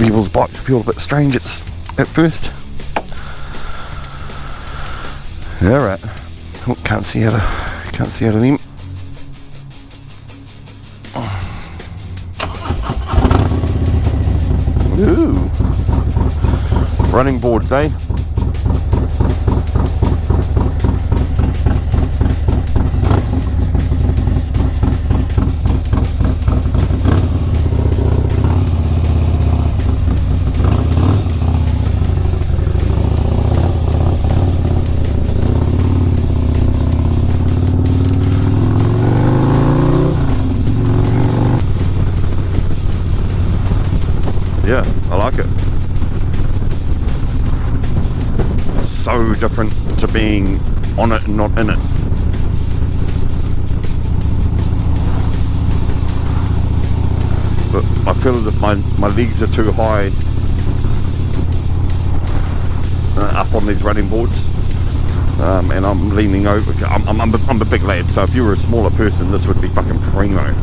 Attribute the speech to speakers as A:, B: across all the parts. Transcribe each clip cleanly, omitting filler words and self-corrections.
A: people's bikes feel a bit strange at first. Alright. Oh, can't see out of them. Ooh. Running boards, eh? Yeah, I like it. So different to being on it and not in it. But I feel as if my legs are too high up on these running boards, and I'm leaning over. I'm a big lad, so if you were a smaller person, this would be fucking primo.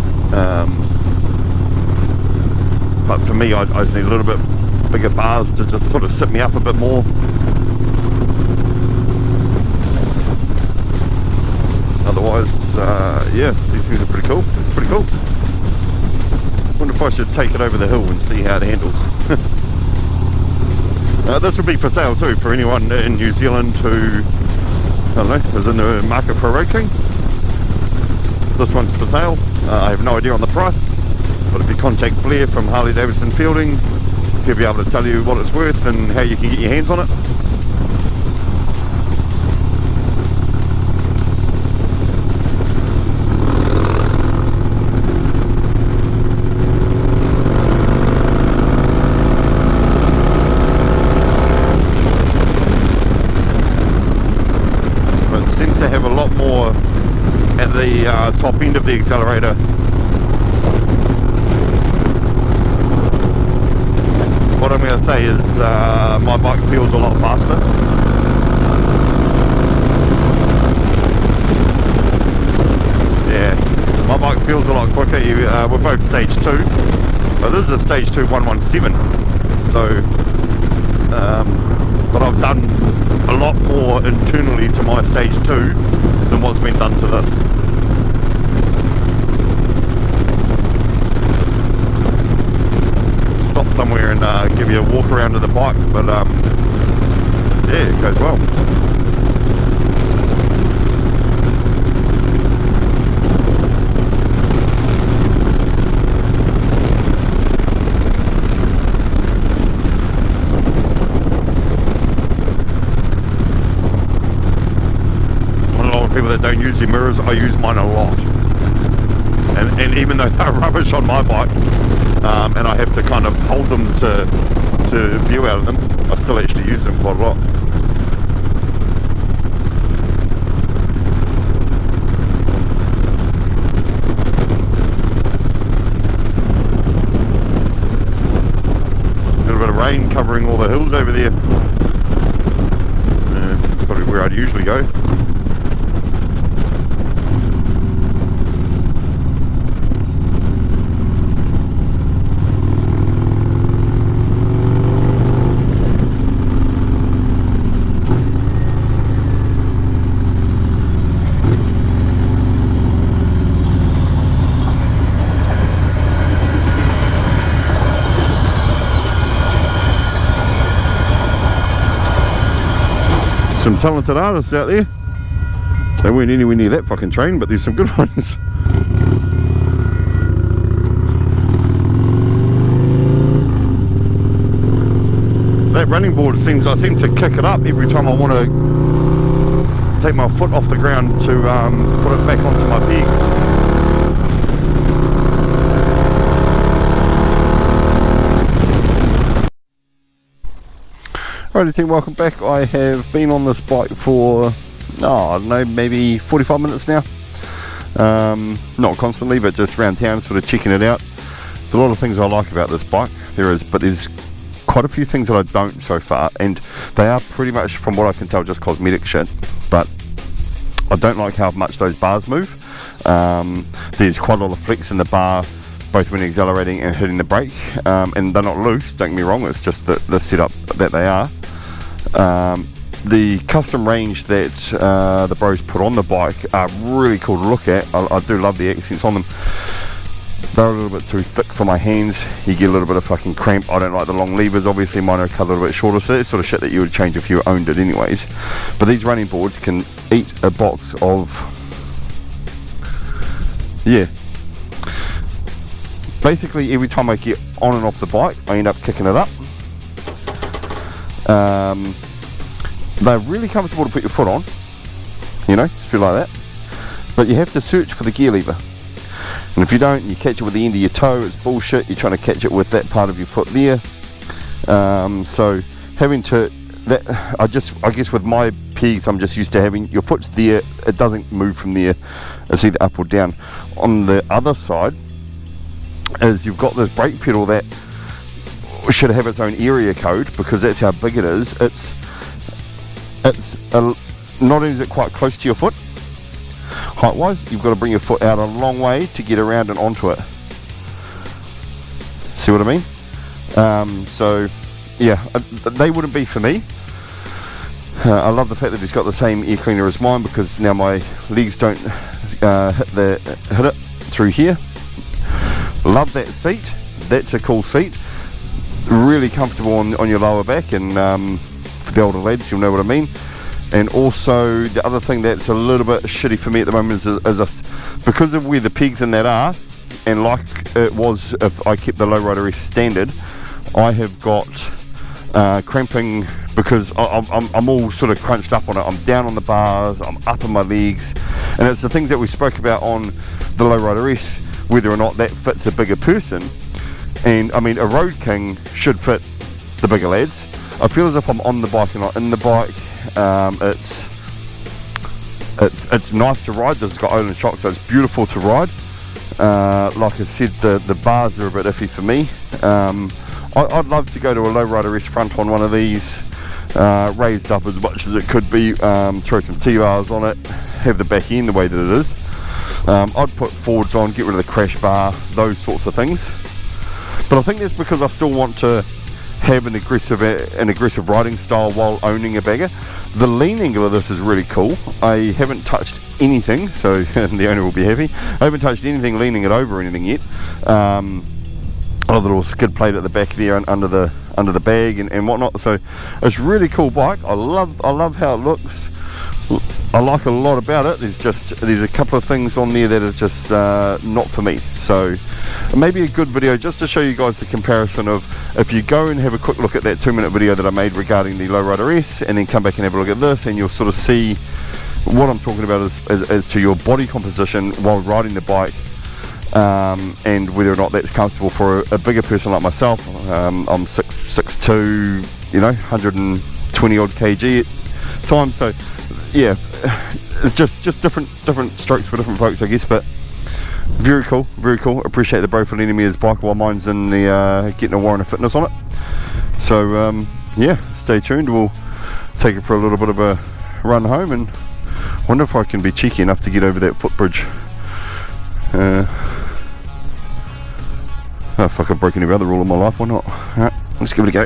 A: But for me, I need a little bit bigger bars to just sort of sit me up a bit more. Otherwise, yeah, these things are pretty cool. It's pretty cool. Wonder if I should take it over the hill and see how it handles. This would be for sale too for anyone in New Zealand who, I don't know, is in the market for a road king. This one's for sale. I have no idea on the price. But if you contact Blair from Harley Davidson Fielding, he'll be able to tell you what it's worth and how you can get your hands on it. But it seems to have a lot more at the top end of the accelerator. What I'm going to say is my bike feels a lot faster. Yeah, my bike feels a lot quicker. We're both stage 2, but this is a stage 2 117. So, but I've done a lot more internally to my stage 2 than what's been done to this. Somewhere and give you a walk around of the bike, but yeah, it goes well. A lot of people that don't use their mirrors, I use mine a lot, and even though they're rubbish on my bike, and I have to kind of hold them to view out of them, I still actually use them quite a lot. A little bit of rain covering all the hills over there. Probably where I'd usually go. Some talented artists out there. They weren't anywhere near that fucking train, but there's some good ones. That running board I seem to kick it up every time I want to take my foot off the ground to put it back onto my pegs. Alrighty team, welcome back. I have been on this bike for, I don't know, maybe 45 minutes now. Not constantly, but just around town, sort of checking it out. There's a lot of things I like about this bike, but there's quite a few things that I don't so far, and they are pretty much, from what I can tell, just cosmetic shit. But I don't like how much those bars move. There's quite a lot of flex in the bar both when accelerating and hitting the brake, and they're not loose, don't get me wrong, it's just the setup that they are. The custom range that the bros put on the bike are really cool to look at. I do love the accents on them. They're a little bit too thick for my hands, you get a little bit of fucking cramp. I don't like the long levers, obviously mine are cut a little bit shorter, so that's sort of shit that you would change if you owned it anyways. But these running boards can eat a box of, yeah, basically every time I get on and off the bike I end up kicking it up. They're really comfortable to put your foot on, you know, just feel like that, but you have to search for the gear lever, and if you don't, you catch it with the end of your toe, it's bullshit. You're trying to catch it with that part of your foot there. So having to, that, I guess with my pegs I'm just used to having your foot's there, it doesn't move from there, it's either up or down. On the other side is you've got this brake pedal that should have its own area code, because that's how big it is. It's not only is it quite close to your foot height wise, you've got to bring your foot out a long way to get around and onto it. See what I mean? So yeah, they wouldn't be for me. I love the fact that it's got the same air cleaner as mine, because now my legs don't hit it through here. Love that seat, that's a cool seat, really comfortable on your lower back, and for the older lads you'll know what I mean. And also the other thing that's a little bit shitty for me at the moment is because of where the pegs in that are, and like it was if I kept the lowrider S standard, I have got cramping, because I'm all sort of crunched up on it. I'm down on the bars, I'm up on my legs, and it's the things that we spoke about on the lowrider S, whether or not that fits a bigger person. And I mean, a Road King should fit the bigger lads. I feel as if I'm on the bike and not in the bike. It's nice to ride. It's got Olin shocks, so it's beautiful to ride. Like I said, the bars are a bit iffy for me. I'd love to go to a lowrider S front on one of these, raised up as much as it could be, throw some T-bars on it, have the back end the way that it is. I'd put Fords on, get rid of the crash bar, those sorts of things. But I think that's because I still want to have an aggressive riding style while owning a bagger. The lean angle of this is really cool. I haven't touched anything, so the owner will be happy. I haven't touched anything leaning it over or anything yet. Oh, the little skid plate at the back there and under the bag and whatnot. So it's a really cool bike. I love how it looks. I like a lot about it. There's a couple of things on there that are just not for me. So maybe a good video just to show you guys the comparison of, if you go and have a quick look at that 2-minute video that I made regarding the lowrider S, and then come back and have a look at this, and you'll sort of see what I'm talking about as to your body composition while riding the bike, and whether or not that's comfortable for a bigger person like myself. I'm 6'2", you know, 120 odd kg at times. So yeah, it's just different strokes for different folks, I guess. But very cool, very cool. Appreciate the bro for lending me his bike while mine's in the getting a warrant of fitness on it. So yeah, stay tuned. We'll take it for a little bit of a run home, and wonder if I can be cheeky enough to get over that footbridge. Oh fuck, I've broken every other rule in my life, why not? Alright, let's give it a go.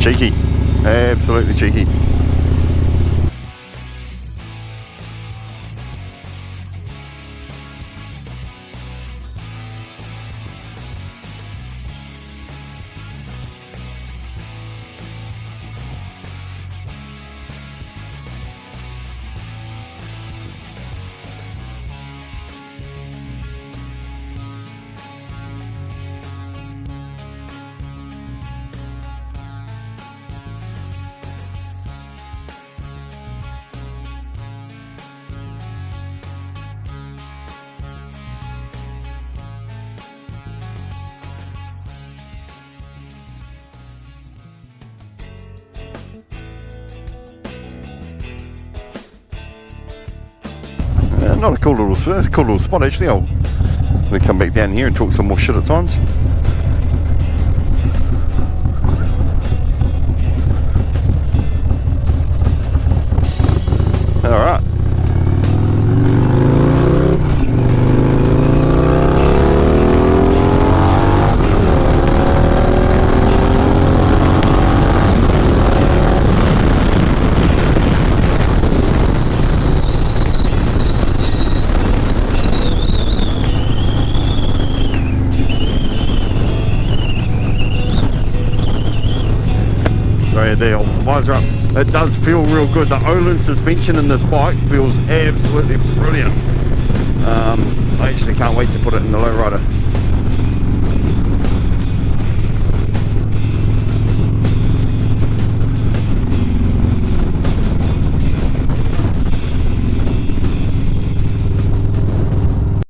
A: Cheeky, absolutely cheeky. Not a cool little spot actually. I'll going to come back down here and talk some more shit at times. Alright. The old visor up. It does feel real good. The Olin suspension in this bike feels absolutely brilliant. I actually can't wait to put it in the lowrider.